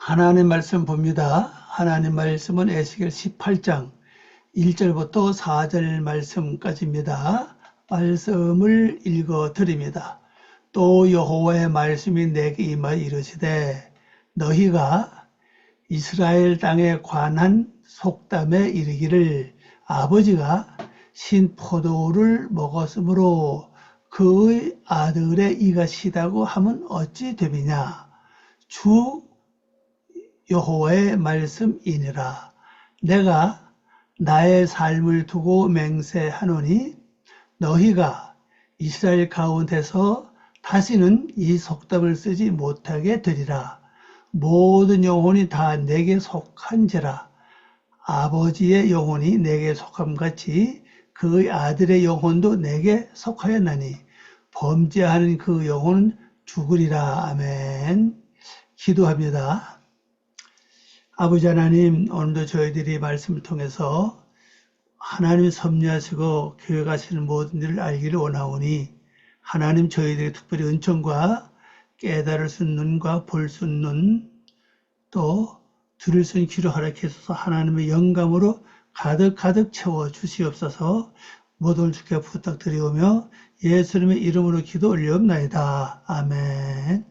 하나님 말씀 봅니다. 하나님 말씀은 에스겔 18장 1절부터 4절 말씀까지입니다. 말씀을 읽어 드립니다. 또 여호와의 말씀이 내게 임하여 이르시되 너희가 이스라엘 땅에 관한 속담에 이르기를 아버지가 신 포도를 먹었으므로 그의 아들의 이가 시다고 하면 어찌 됨이냐. 주 여호와의 말씀이니라. 내가 나의 삶을 두고 맹세하노니 너희가 이스라엘 가운데서 다시는 이 속담을 쓰지 못하게 되리라. 모든 영혼이 다 내게 속한지라. 아버지의 영혼이 내게 속함같이 그의 아들의 영혼도 내게 속하였나니 범죄하는 그 영혼은 죽으리라. 아멘. 기도합니다. 아버지 하나님, 오늘도 저희들이 말씀을 통해서 하나님 섭리하시고 계획하시는 모든 일을 알기를 원하오니 하나님 저희들이 특별히 은총과 깨달을 수 있는 눈과 볼 수 있는 눈, 또 들을 수 있는 귀를 허락하셔서 하나님의 영감으로 가득 채워 주시옵소서. 모든 주께 부탁드리오며 예수님의 이름으로 기도 올리옵나이다. 아멘.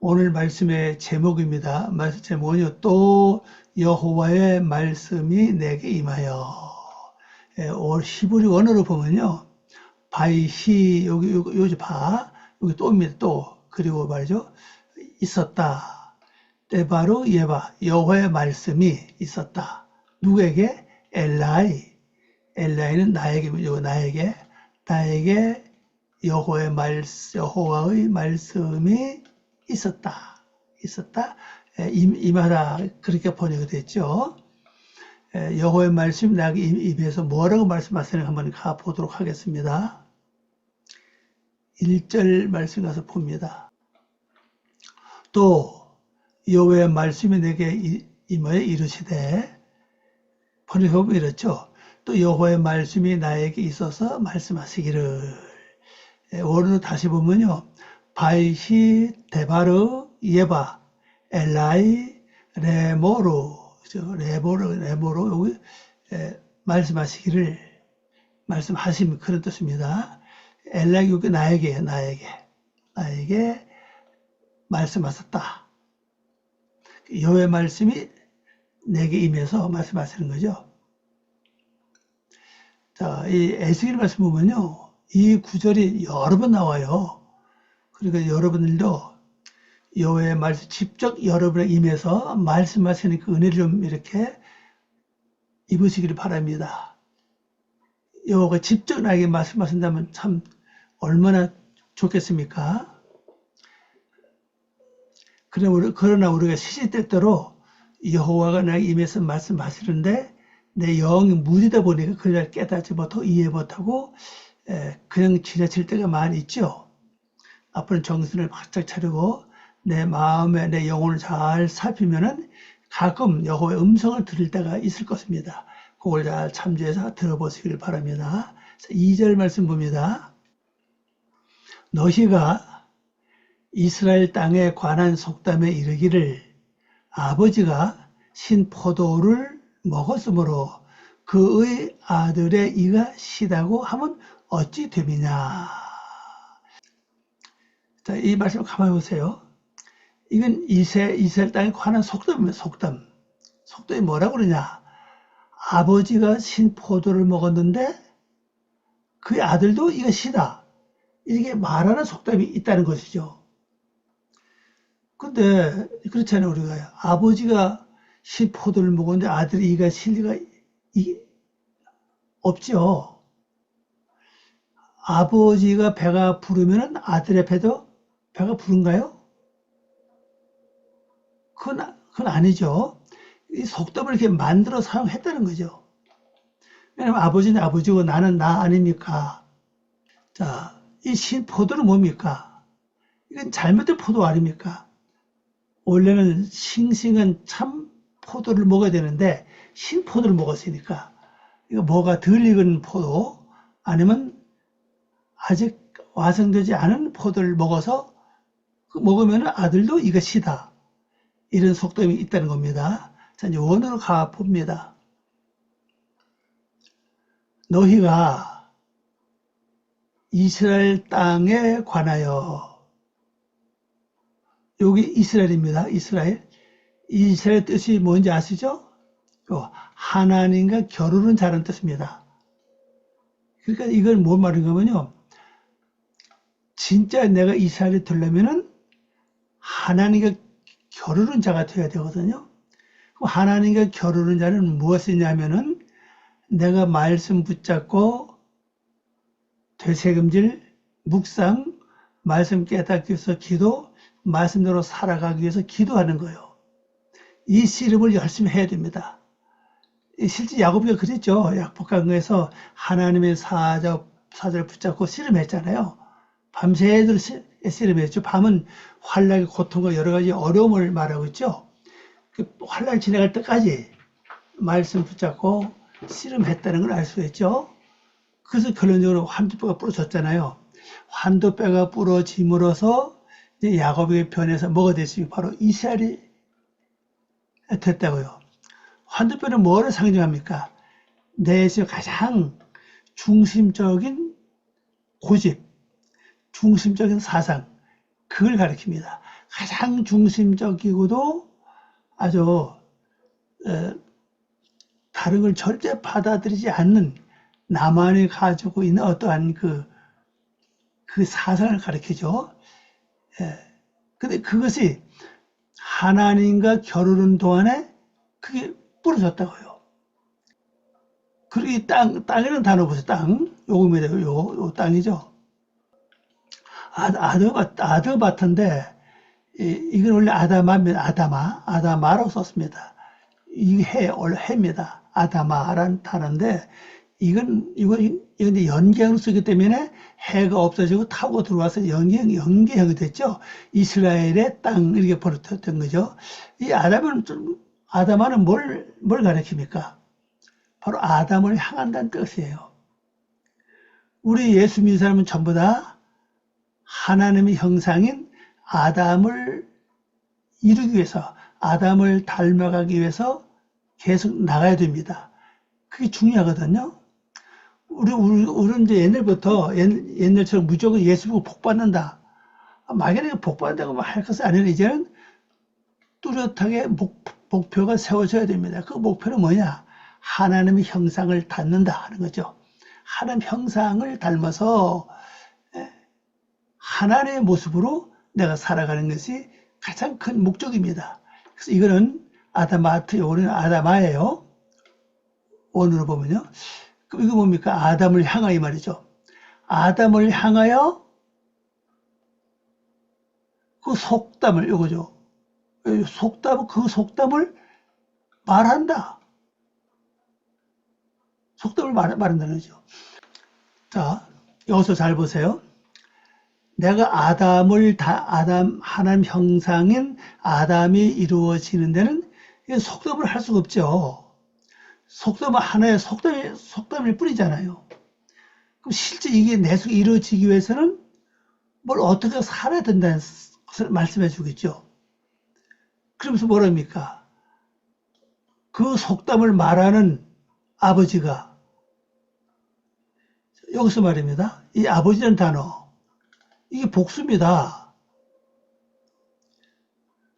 오늘 말씀의 제목입니다. 말씀 제목은요, 또 여호와의 말씀이 내게 임하여. 올 히브리 원어로 보면요, 바이히, 여기 바, 여기 또입니다. 또. 그리고 말이죠, 있었다. 때바로 예바, 여호와의 말씀이 있었다. 누구에게? 엘라이. 엘라이는 나에게 여호와의 말씀이 있었다. 임하다. 그렇게 번역이 됐죠. 여호와의 말씀이 나에게 임해서 뭐라고 말씀하시는가 한번 가보도록 하겠습니다. 1절 말씀 가서 봅니다. 또 여호와의 말씀이 내게 임하여 이르시되, 번역해보면 이렇죠. 또 여호와의 말씀이 나에게 있어서 말씀하시기를. 원어로 다시 보면요, 바이히 데바르 예바 엘라이 레모로, 여기 말씀하시기를, 말씀하심, 그런 뜻입니다. 엘라이, 여기 나에게 말씀하셨다. 여호와의 말씀이 내게 임해서 말씀하시는 거죠. 자, 이 에스겔 말씀 보면요, 이 구절이 여러 번 나와요. 그러니까 여러분들도 여호와의 말씀 직접 여러분에 임해서 말씀하시는 그 은혜를 좀 이렇게 입으시기를 바랍니다. 여호와가 직접 나에게 말씀하신다면 참 얼마나 좋겠습니까? 그러나 우리가 시시때때로 여호와가 나에게 임해서 말씀하시는데 내 영이 무디다 보니까 그걸 깨닫지 못하고 이해 못하고 그냥 지나칠 때가 많이 있죠. 앞으로는 정신을 바짝 차리고 내 마음에 내 영혼을 잘 살피면은 가끔 여호와의 음성을 들을 때가 있을 것입니다. 그걸 잘 참조해서 들어보시길 바랍니다. 2절 말씀 봅니다. 너희가 이스라엘 땅에 관한 속담에 이르기를 아버지가 신 포도를 먹었으므로 그의 아들의 이가 시다고 하면 어찌 됨이냐. 자, 이 말씀 가만히 보세요. 이건 이스라엘 땅에 관한 속담입니다. 속담이 뭐라고 그러냐. 아버지가 신 포도를 먹었는데 그의 아들도 이가 시다. 이렇게 말하는 속담이 있다는 것이죠. 근데 그렇잖아요. 우리가 아버지가 신 포도를 먹었는데 아들이 이가 실 리가 없죠. 아버지가 배가 부르면 아들의 배도 배가 부른가요? 그건 아니죠. 이 속담을 이렇게 만들어 사용했다는 거죠. 왜냐면 아버지는 아버지고 나는 나 아닙니까? 자, 이 신 포도는 뭡니까? 이건 잘못된 포도 아닙니까? 원래는 싱싱한 참 포도를 먹어야 되는데 신 포도를 먹었으니까 이거 뭐가 덜 익은 포도 아니면 아직 완성되지 않은 포도를 먹어서 먹으면 아들도 이거 시다. 이런 속담이 있다는 겁니다. 자, 이제 원어로 가봅니다. 너희가 이스라엘 땅에 관하여, 여기 이스라엘입니다. 이스라엘. 이스라엘 뜻이 뭔지 아시죠? 하나님과 겨루는 자라는 뜻입니다. 그러니까 이건 뭔 말인가면요. 진짜 내가 이스라엘에 들려면은 하나님과 겨루는 자가 되어야 되거든요. 그럼 하나님과 겨루는 자는 무엇이냐면은 내가 말씀 붙잡고 되새김질, 묵상, 말씀 깨닫기 위해서 기도, 말씀대로 살아가기 위해서 기도하는 거예요. 이 씨름을 열심히 해야 됩니다. 실제 야곱이가 그랬죠. 약복강에서 하나님의 사자를 붙잡고 씨름했잖아요. 밤새도록 씨름했죠. 밤은 환락의 고통과 여러 가지 어려움을 말하고 있죠. 그 환락이 지나갈 때까지 말씀 붙잡고 씨름했다는 걸 알 수 있죠. 그래서 결론적으로 환도뼈가 부러졌잖아요. 환도뼈가 부러짐으로써 이제 야곱의 편에서 뭐가 됐으면 바로 이스라엘이 됐다고요. 환도뼈는 뭐를 상징합니까? 내에서 가장 중심적인 고집, 중심적인 사상, 그걸 가리킵니다. 가장 중심적이고도 아주 다른 걸 절대 받아들이지 않는 나만이 가지고 있는 어떠한 그 사상을 가리키죠. 근데 그것이 하나님과 겨루는 동안에 그게 부러졌다고요. 그리고 이 땅이라는 단어 보세요. 땅. 요겁니다. 요 땅이죠. 아드바트인데, 이건 원래 아다마라고 썼습니다. 이게 원래 해입니다. 아다마라는 단어인데, 이건 연계형으로 쓰기 때문에 해가 없어지고 타고 들어와서 연계형이 됐죠. 이스라엘의 땅, 이렇게 버릇했던 거죠. 이 아다마는 뭘 가리킵니까? 바로 아담을 향한다는 뜻이에요. 우리 예수 믿는 사람은 전부 다 하나님의 형상인 아담을 이루기 위해서, 아담을 닮아가기 위해서 계속 나가야 됩니다. 그게 중요하거든요. 우리는 이제 옛날처럼 무조건 예수 보고 복 받는다. 막연하게 복 받는다고 할 것은 아니라 이제는 뚜렷하게 목표가 세워져야 됩니다. 그 목표는 뭐냐? 하나님의 형상을 닮는다 하는 거죠. 하나님 형상을 닮아서 하나님의 모습으로 내가 살아가는 것이 가장 큰 목적입니다. 그래서 이거는 요거는 아다마예요. 원으로 보면요. 그럼 이거 뭡니까? 아담을 향하여 말이죠. 아담을 향하여 그 속담을, 요거죠. 그 속담을 말한다. 속담을 말한다는 거죠. 자, 여기서 잘 보세요. 내가 하나님 형상인 아담이 이루어지는 데는 속담을 할 수가 없죠. 속담은 하나의 속담일 뿐이잖아요. 그럼 실제 이게 내 속에 이루어지기 위해서는 뭘 어떻게 살아야 된다는 것을 말씀해 주겠죠. 그러면서 뭐랍니까? 그 속담을 말하는 아버지가, 여기서 말입니다. 이 아버지라는 단어, 이게 복수입니다.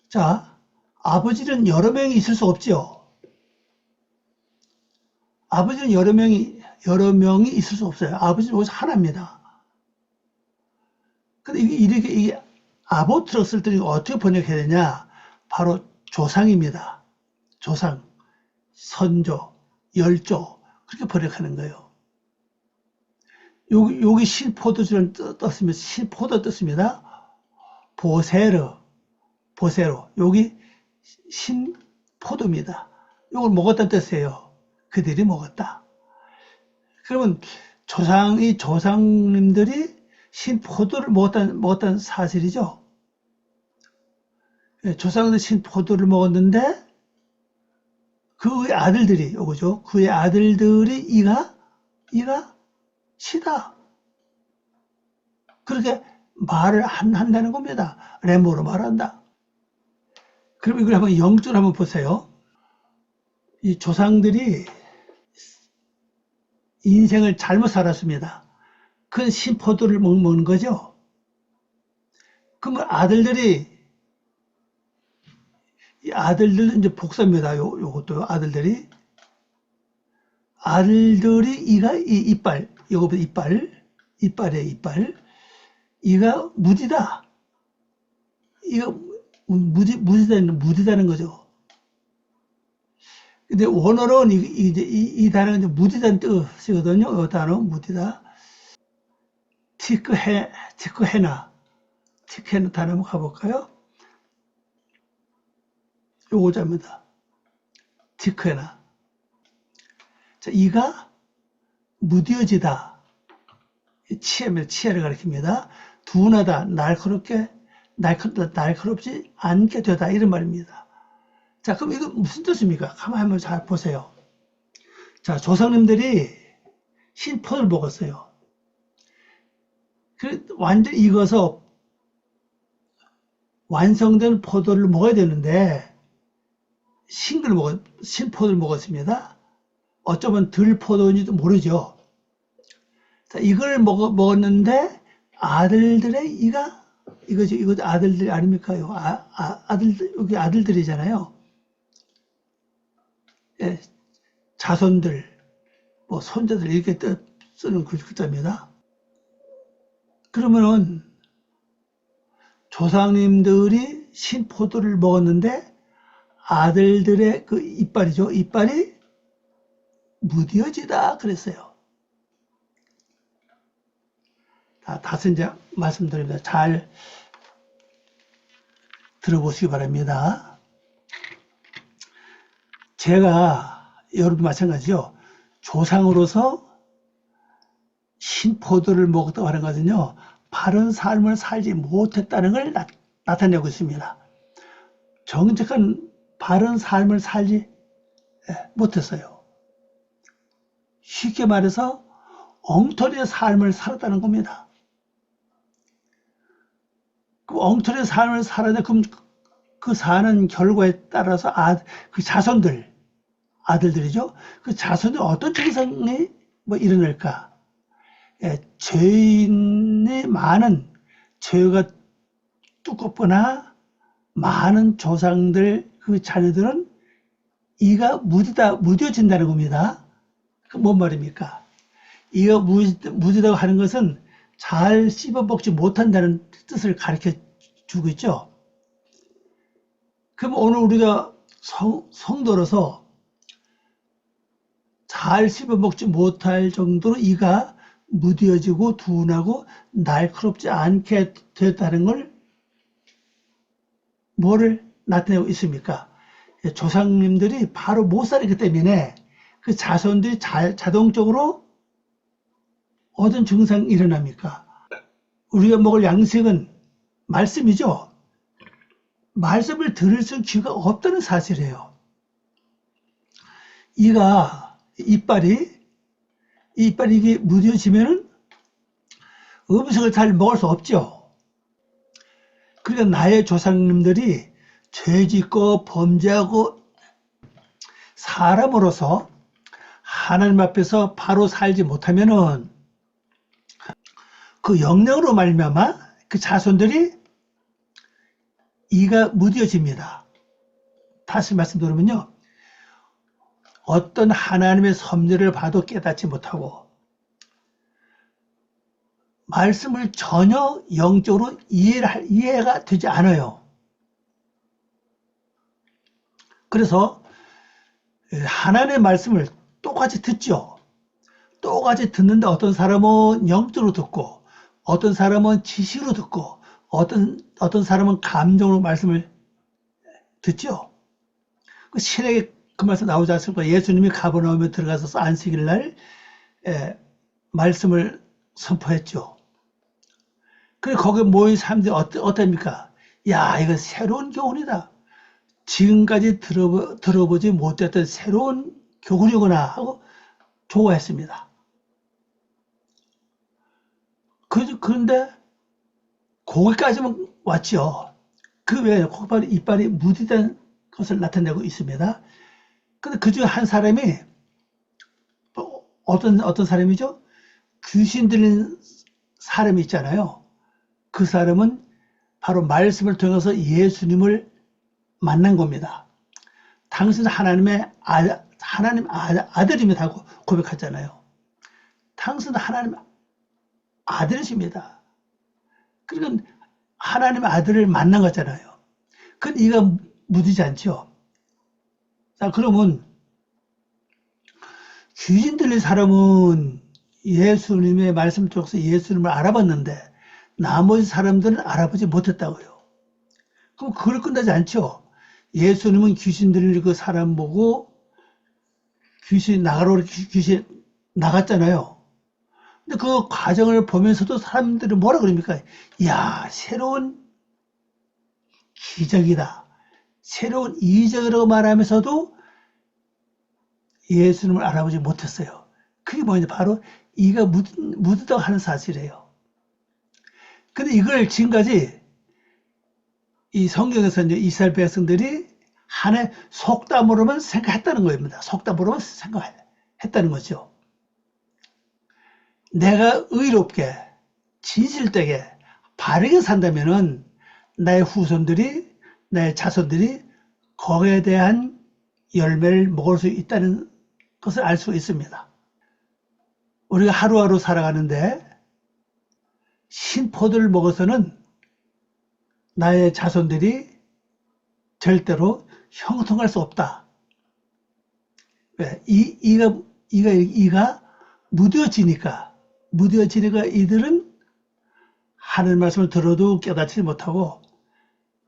자, 아버지는 여러 명이 있을 수 없죠. 아버지는 여러 명이 있을 수 없어요. 아버지는 오직 하나입니다. 근데 이게 아보트로 쓸 때 어떻게 번역해야 되냐? 바로 조상입니다. 조상, 선조, 열조, 그렇게 번역하는 거예요. 여기 신포도주는 떴습니다. 신포도 떴습니다. 보세로. 여기 신포도입니다. 이걸 먹었다는 뜻이에요. 그들이 먹었다. 그러면 조상님들이 신포도를 먹었다는 사실이죠. 조상들이 신포도를 먹었는데 그의 아들들이, 요거죠. 그의 아들들이 이가 시다. 그렇게 말을 한다는 겁니다. 렘보로 말한다. 그럼 이걸 한번 영적으로 한번 보세요. 이 조상들이 인생을 잘못 살았습니다. 그건 신포도를 먹는 거죠. 그러면 아들들은 이제 복사입니다. 요것도 아들들이 이빨, 요거보다 이빨에 이빨. 이가 무디다. 이가 무디다는 거죠. 근데 원어로는 이 단어는 무디다는 뜻이거든요. 이 단어 무디다. 티크헤나 단어 한번 가볼까요? 요거자입니다. 티크헤나. 자, 이가 무뎌지다. 치해를 가리킵니다. 둔하다, 날카롭지 않게 되다, 이런 말입니다. 자, 그럼 이거 무슨 뜻입니까? 가만히 한번 잘 보세요. 자, 조상님들이 신포도를 먹었어요. 완전히 익어서 완성된 포도를 먹어야 되는데, 신포도를 먹었습니다. 어쩌면 들포도인지도 모르죠. 자, 이걸 먹었는데, 이거 아들들 아닙니까? 여기 아들들이잖아요. 예, 자손들, 뭐, 손자들, 이렇게 쓰는 글자입니다. 그러면은, 조상님들이 신포도를 먹었는데, 아들들의 그 이빨이 무뎌지다 그랬어요. 다시 이제 말씀드립니다. 잘 들어보시기 바랍니다. 제가 여러분 마찬가지죠. 조상으로서 신포도를 먹었다고 하는 것은요. 바른 삶을 살지 못했다는 걸 나타내고 있습니다. 정직한 바른 삶을 살지 못했어요. 쉽게 말해서 엉터리의 삶을 살았다는 겁니다. 그 엉터리의 삶을 살아야 그럼 그 사는 결과에 따라서 그 아들들이죠. 그 자손이 어떤 증상이 일어날까? 죄인의 많은 죄가 두껍거나 많은 조상들 그 자녀들은 이가 무뎌진다는 겁니다. 그 뭔 말입니까? 이가 무디다고 하는 것은 잘 씹어먹지 못한다는 뜻을 가르쳐 주고 있죠. 그럼 오늘 우리가 성도로서 잘 씹어먹지 못할 정도로 이가 무뎌지고 둔하고 날카롭지 않게 됐다는 걸 뭐를 나타내고 있습니까? 조상님들이 바로 못 살았기 때문에 그 자손들이 자동적으로 어떤 증상이 일어납니까? 우리가 먹을 양식은 말씀이죠. 말씀을 들을 수 있는 기회가 없다는 사실이에요. 이빨이 이게 무뎌지면은 음식을 잘 먹을 수 없죠. 그러니까 나의 조상님들이 죄짓고 범죄하고 사람으로서 하나님 앞에서 바로 살지 못하면은 그 영령으로 말미암아 그 자손들이 이가 무뎌집니다. 다시 말씀드리면요. 어떤 하나님의 섭리를 봐도 깨닫지 못하고 말씀을 전혀 영적으로 이해가 되지 않아요. 그래서 하나님의 말씀을 똑같이 듣죠. 똑같이 듣는데 어떤 사람은 영적으로 듣고 어떤 사람은 지식으로 듣고 어떤 사람은 감정으로 말씀을 듣죠. 그 신에게 그 말씀 나오지 않습니까? 예수님이 가버나움에 들어가서 안식일 날 말씀을 선포했죠. 그리고 거기에 모인 사람들이 어떻습니까? 야, 이거 새로운 교훈이다. 지금까지 들어보지 못했던 새로운 교훈이구나 하고 좋아했습니다. 그런데 거기까지만 왔죠. 그 외에 콧발이 이빨이 무디된 것을 나타내고 있습니다. 근데 그 중에 한 사람이 어떤 사람이죠? 귀신 들린 사람이 있잖아요. 그 사람은 바로 말씀을 통해서 예수님을 만난 겁니다. 당신은 하나님 아들임이라고 고백하잖아요. 당신은 하나님 아들이십니다. 그러니까 하나님의 아들을 만난 거잖아요. 그건 이가 묻지 않죠. 자, 그러면 귀신 들린 사람은 예수님의 말씀 쪽에서 예수님을 알아봤는데 나머지 사람들은 알아보지 못했다고요. 그럼 그걸 끝나지 않죠. 예수님은 귀신 들린 그 사람 보고 귀신 나가라고 귀신 나갔잖아요. 근데 그 과정을 보면서도 사람들은 뭐라 그럽니까? 야, 새로운 기적이다. 새로운 이적이라고 말하면서도 예수님을 알아보지 못했어요. 그게 뭐냐? 바로 이가 묻었다고 하는 사실이에요. 근데 이걸 지금까지 이 성경에서 이제 이스라엘 백성들이 한해 속담으로만 생각했다는 겁니다. 속담으로만 생각했다는 거죠. 내가 의롭게, 진실되게, 바르게 산다면은 나의 후손들이, 나의 자손들이 거기에 대한 열매를 먹을 수 있다는 것을 알 수 있습니다. 우리가 하루하루 살아가는데 신포도를 먹어서는 나의 자손들이 절대로 형통할 수 없다. 왜? 이가 무뎌지니까 이들은 하나님 말씀을 들어도 깨닫지 못하고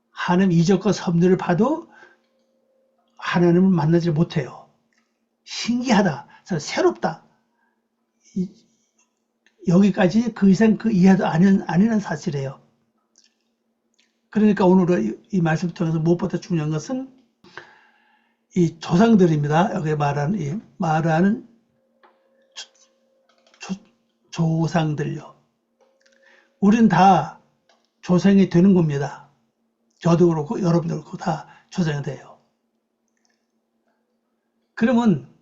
하나님 이적과 섭리를 봐도 하나님을 만나지 못해요. 신기하다. 새롭다. 여기까지 그 이상 그 이하도 아니라는 사실이에요. 그러니까 오늘 이 말씀 통해서 무엇보다 중요한 것은 이 조상들입니다. 여기 말하는 조상들요. 우린 다 조상이 되는 겁니다. 저도 그렇고 여러분도 그렇고 다 조상이 돼요. 그러면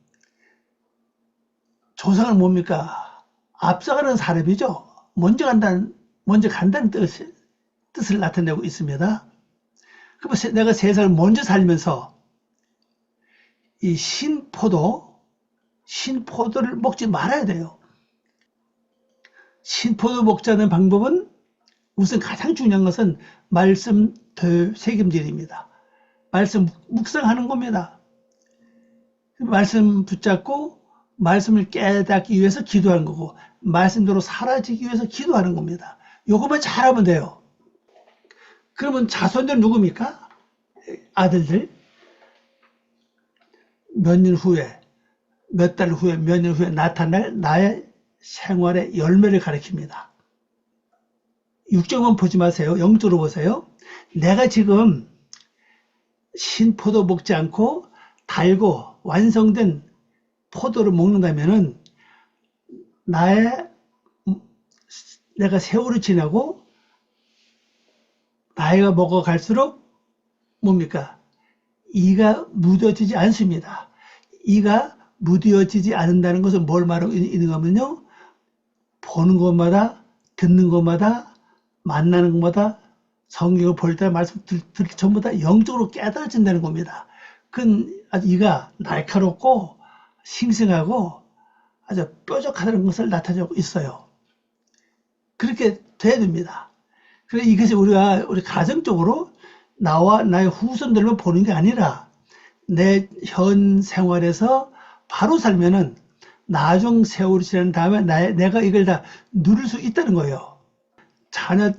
조상은 뭡니까? 앞서가는 사람이죠. 먼저 간다는 뜻을 나타내고 있습니다. 그럼 내가 세상을 먼저 살면서 이 신포도를 먹지 말아야 돼요. 신포도 먹자는 방법은 우선 가장 중요한 것은 말씀 새김질입니다. 말씀 묵상하는 겁니다. 말씀 붙잡고 말씀을 깨닫기 위해서 기도하는 거고 말씀대로 살아지기 위해서 기도하는 겁니다. 요것만 잘하면 돼요. 그러면 자손들 누굽니까? 아들들. 몇 년 후에, 몇 달 후에, 몇 년 후에 나타날 나의 생활의 열매를 가리킵니다. 육적만 보지 마세요. 영적으로 보세요. 내가 지금 신포도 먹지 않고 달고 완성된 포도를 먹는다면은 내가 세월이 지나고 나이가 먹어갈수록 뭡니까? 이가 묻어지지 않습니다. 이가 묻어지지 않는다는 것은 뭘 말하고 있는 거면요. 보는 것마다, 듣는 것마다, 만나는 것마다, 성경을 볼 때 말씀 들을 전부 다 영적으로 깨달아진다는 겁니다. 그건 아주 이가 날카롭고 싱싱하고 아주 뾰족하다는 것을 나타내고 있어요. 그렇게 돼야 됩니다. 그래서 이것이 우리 가정적으로 나와 나의 후손들만 보는 게 아니라 내 현 생활에서 바로 살면은 나중 세월이 지난 다음에 내가 이걸 다 누릴 수 있다는 거예요.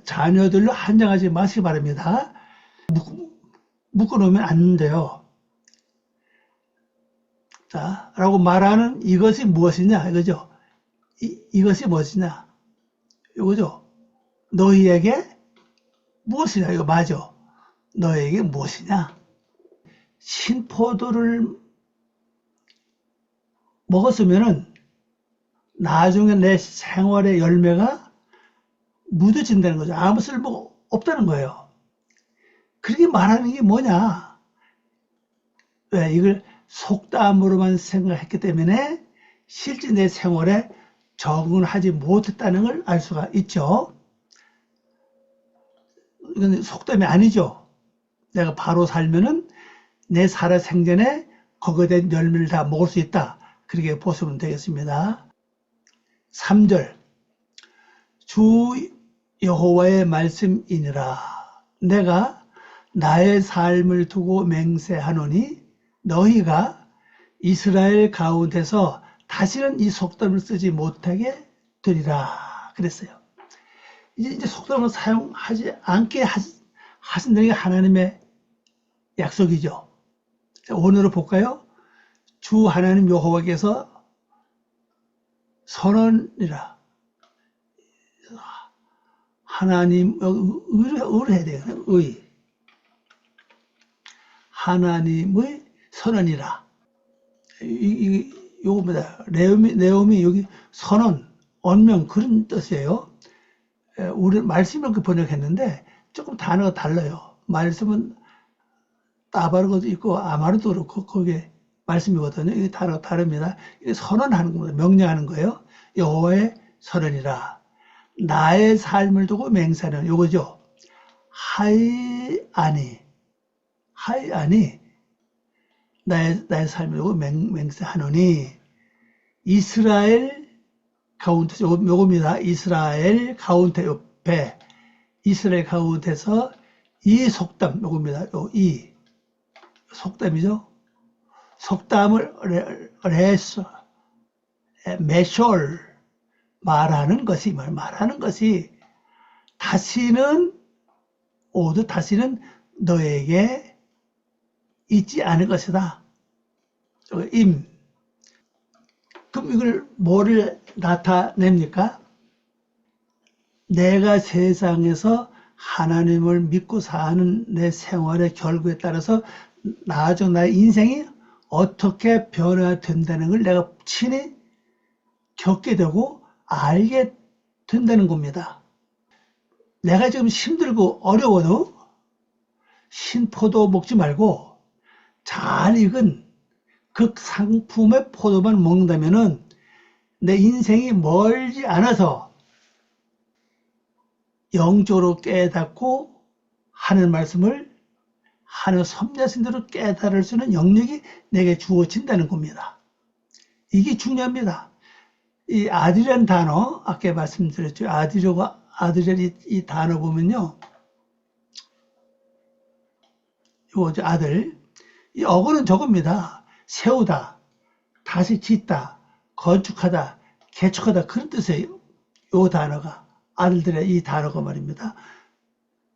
자녀들로 한정하지 마시기 바랍니다. 묶어놓으면 안 돼요. 자, 라고 말하는 이것이 무엇이냐, 이거죠. 이것이 무엇이냐, 이거죠. 너희에게 무엇이냐, 이거 맞아. 너희에게 무엇이냐. 신포도를 먹었으면은 나중에 내 생활의 열매가 묻어진다는 거죠. 아무 쓸모 없다는 거예요. 그렇게 말하는 게 뭐냐? 왜? 이걸 속담으로만 생각했기 때문에 실제 내 생활에 적응을 하지 못했다는 걸 알 수가 있죠. 이건 속담이 아니죠. 내가 바로 살면은 내 살아 생전에 거기에 대한 열매를 다 먹을 수 있다. 그렇게 보시면 되겠습니다. 3절 주 여호와의 말씀이니라. 내가 나의 삶을 두고 맹세하노니 너희가 이스라엘 가운데서 다시는 이 속담을 쓰지 못하게 되리라 그랬어요. 이제 속담을 사용하지 않게 하신다는 게 하나님의 약속이죠. 자, 오늘을 볼까요? 주 하나님 여호와께서 선언이라. 하나님, 의를 해야 돼요. 의. 하나님의 선언이라. 요겁니다. 내용이 여기 선언, 언명, 그런 뜻이에요. 우리 말씀을 그 번역했는데 조금 단어가 달라요. 말씀은 따바르고도 있고 아마르도 그렇고 거기에 말씀이거든요. 이 단어가 다릅니다. 이게 선언하는 겁니다. 명령하는 거예요. 여호와의 선언이라. 나의 삶을 두고 맹세하는 요거죠. 하이아니 나의 삶을 두고 맹세하노니 이스라엘 가운데 요겁니다. 이스라엘 가운데 옆에 이스라엘 가운데서 이 속담 요겁니다. 이 속담이죠. 속담을 메셜 말하는 것이 다시는 너에게 있지 않을 것이다. 그럼 이걸 뭐를 나타냅니까? 내가 세상에서 하나님을 믿고 사는 내 생활의 결과에 따라서 나중 나의 인생이 어떻게 변화된다는 걸 내가 친히 겪게 되고 알게 된다는 겁니다. 내가 지금 힘들고 어려워도 신포도 먹지 말고 잘 익은 그 상품의 포도만 먹는다면은 내 인생이 멀지 않아서 영적으로 깨닫고 하는 말씀을 하는 섭리하신대로 깨달을 수 있는 영역이 내게 주어진다는 겁니다. 이게 중요합니다. 이 아들이라는 단어, 아까 말씀드렸죠. 아들이라는 이 단어 보면요. 요거죠, 아들. 이 어구는 저겁니다. 세우다, 다시 짓다, 건축하다, 개축하다, 그런 뜻이에요. 요 단어가. 아들들의 이 단어가 말입니다.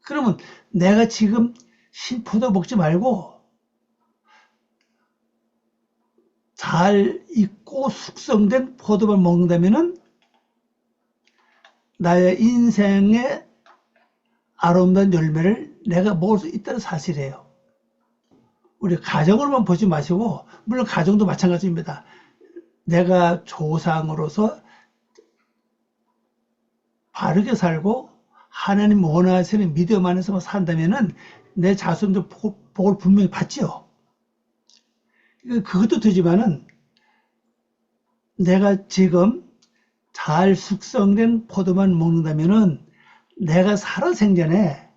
그러면 내가 지금 신포도 먹지 말고 잘 익고 숙성된 포도만 먹는다면은 나의 인생의 아름다운 열매를 내가 먹을 수 있다는 사실이에요. 우리 가정으로만 보지 마시고, 물론 가정도 마찬가지입니다. 내가 조상으로서 바르게 살고 하나님 원하시는 믿음 안에서만 산다면은 내 자손도 복을 분명히 받지요. 그것도 되지만은 내가 지금 잘 숙성된 포도만 먹는다면은 내가 살아생전에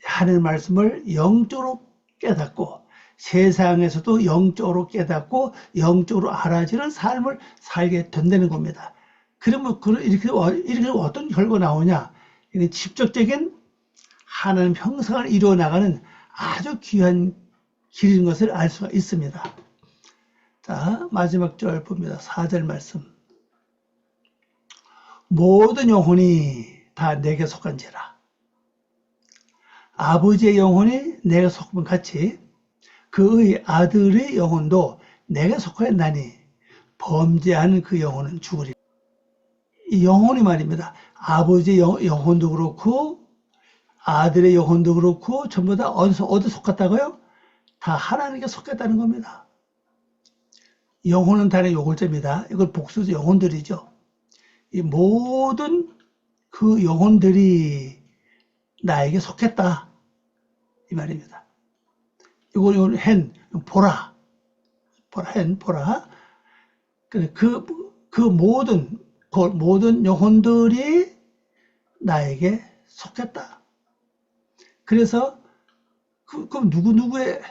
하나님 말씀을 영적으로 깨닫고 세상에서도 영적으로 깨닫고 영적으로 알아지는 삶을 살게 된다는 겁니다. 그러면 이렇게 어떤 결과가 나오냐? 이게 직접적인 하나님 형상을 이루어 나가는 아주 귀한 길인 것을 알 수가 있습니다. 자, 마지막 절 봅니다. 4절 말씀. 모든 영혼이 다 내게 속한지라. 아버지의 영혼이 내게 속한 같이 그의 아들의 영혼도 내게 속하였나니 범죄하는 그 영혼은 죽으리라. 이 영혼이 말입니다. 아버지의 영혼도 그렇고 아들의 영혼도 그렇고 전부 다 어디 속았다고요? 다 하나님께 속했다는 겁니다. 영혼은 단의 요골자입니다. 이걸 복수죠. 영혼들이죠. 이 모든 그 영혼들이 나에게 속했다. 이 말입니다. 이건 hen, 보라. hen, 보라. 그 모든 영혼들이 나에게 속했다. 그래서 그럼 누구의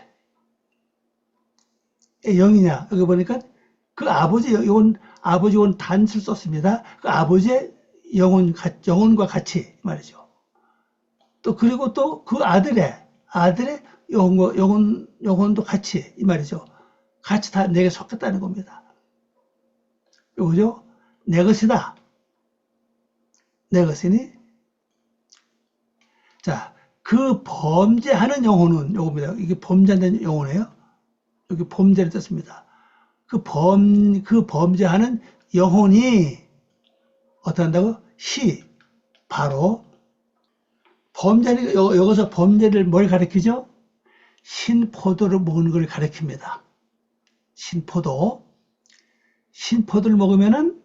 영이냐? 여기 보니까 그 아버지 단수를 썼습니다. 그 아버지의 영혼과 같이 말이죠. 또 그리고 또 그 아들의 영혼도 같이 이 말이죠. 같이 다 내게 속했다는 겁니다. 요거죠? 내 것이다. 내 것이니. 자, 그 범죄하는 영혼은 요겁니다. 이게 범죄하는 영혼이에요. 여기 범죄를 썼습니다. 그 범죄하는 영혼이 어떻게 한다고? 바로 범죄는 여기서 범죄를 뭘 가리키죠? 신포도를 먹는 걸 가리킵니다. 신포도를 먹으면은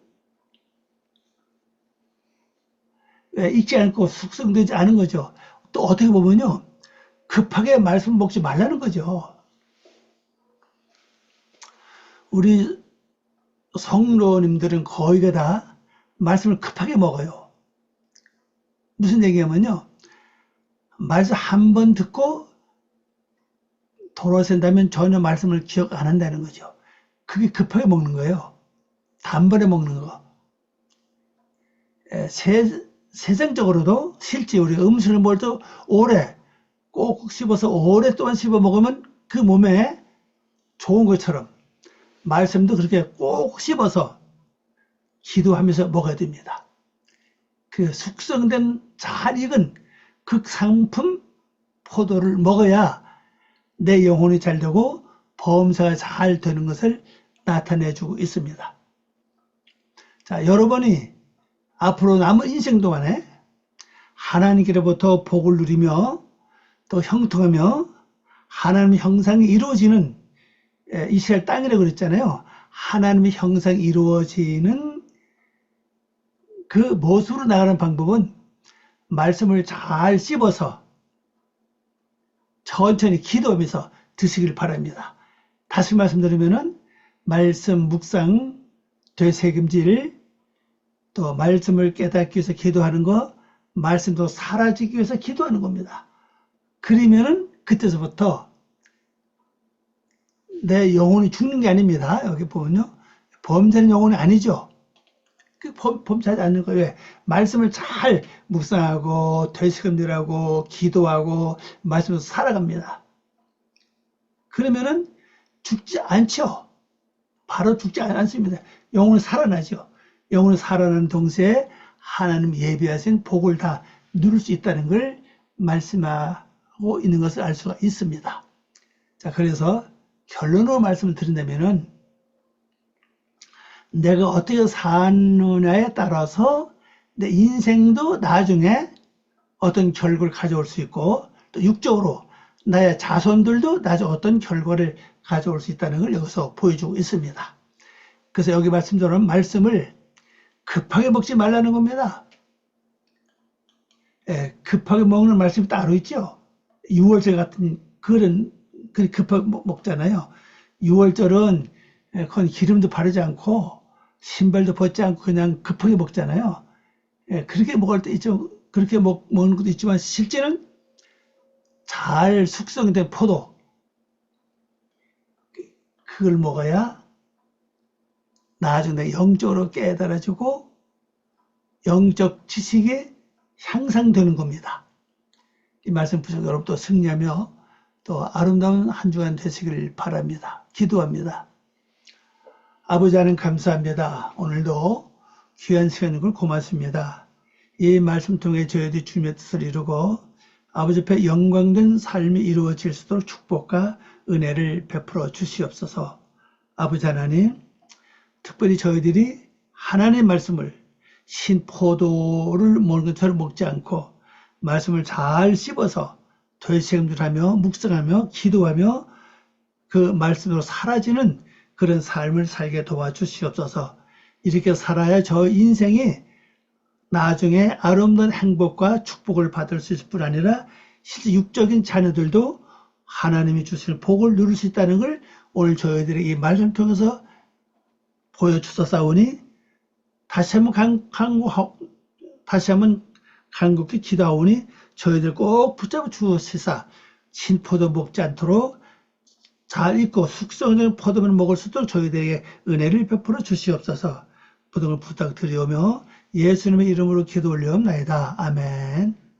익지 않고 숙성되지 않은 거죠. 또 어떻게 보면요, 급하게 말씀 먹지 말라는 거죠. 우리 성도님들은 거의 다 말씀을 급하게 먹어요. 무슨 얘기냐면요, 말씀 한 번 듣고 돌아선다면 전혀 말씀을 기억 안 한다는 거죠. 그게 급하게 먹는 거예요. 단번에 먹는 거. 세상적으로도 실제 우리 음식을 먹을 때 오래 꼭 씹어서 오랫동안 씹어 먹으면 그 몸에 좋은 것처럼 말씀도 그렇게 꼭 씹어서 기도하면서 먹어야 됩니다. 그 숙성된 잘 익은 극상품 포도를 먹어야 내 영혼이 잘 되고 범사가 잘 되는 것을 나타내주고 있습니다. 자, 여러분이 앞으로 남은 인생 동안에 하나님께로부터 복을 누리며 또 형통하며 하나님의 형상이 이루어지는 이스라엘 땅이라고 그랬잖아요. 하나님의 형상이 이루어지는 그 모습으로 나가는 방법은 말씀을 잘 씹어서 천천히 기도하면서 드시길 바랍니다. 다시 말씀드리면은 말씀 묵상, 되새김질, 또 말씀을 깨닫기 위해서 기도하는 거, 말씀도 사라지기 위해서 기도하는 겁니다. 그러면은 그때서부터 내 영혼이 죽는 게 아닙니다. 여기 보면요, 범죄는 영혼이 아니죠. 범죄하지 않는 거예요. 왜? 말씀을 잘 묵상하고 되새김질하고 기도하고 말씀으로 살아갑니다. 그러면은 죽지 않죠. 바로 죽지 않습니다. 영혼이 살아나죠. 영혼이 살아나는 동시에 하나님 예비하신 복을 다 누릴 수 있다는 걸 말씀하고 있는 것을 알 수가 있습니다. 자, 그래서 결론으로 말씀을 드린다면은 내가 어떻게 사느냐에 따라서 내 인생도 나중에 어떤 결과를 가져올 수 있고, 또 육적으로 나의 자손들도 나중에 어떤 결과를 가져올 수 있다는 걸 여기서 보여주고 있습니다. 그래서 여기 말씀대로 말씀을 급하게 먹지 말라는 겁니다. 급하게 먹는 말씀이 따로 있죠. 6월절 같은 그런 급하게 먹잖아요. 6월절은 그건 기름도 바르지 않고 신발도 벗지 않고 그냥 급하게 먹잖아요. 그렇게 먹을 때 있죠. 그렇게 먹는 것도 있지만 실제는 잘 숙성된 포도, 그걸 먹어야 나중에 영적으로 깨달아지고 영적 지식이 향상되는 겁니다. 이 말씀 부족 여러분도 승리하며 또 아름다운 한 주간 되시길 바랍니다. 기도합니다. 아버지 하나님 감사합니다. 오늘도 귀한 시간인 걸 고맙습니다. 이 말씀 통해 저희들이 주님의 뜻을 이루고 아버지 앞에 영광된 삶이 이루어질 수 있도록 축복과 은혜를 베풀어 주시옵소서. 아버지 하나님, 특별히 저희들이 하나님의 말씀을 신포도를 먹는 것처럼 먹지 않고 말씀을 잘 씹어서 되새김질하며 묵상하며 기도하며 그 말씀으로 사라지는 그런 삶을 살게 도와주시옵소서. 이렇게 살아야 저 인생이 나중에 아름다운 행복과 축복을 받을 수 있을 뿐 아니라 실제 육적인 자녀들도 하나님이 주시는 복을 누릴 수 있다는 걸 오늘 저희들에게 이 말씀을 통해서 보여주셨사오니 다시 한번 간곡히 기도하오니 저희들 꼭 붙잡아 주시사 신포도 먹지 않도록 잘 익고 숙성된 포도를 먹을 수 있도록 저희들에게 은혜를 베풀어 주시옵소서. 부탁을 부탁드리오며 예수님의 이름으로 기도 올리옵나이다. 아멘.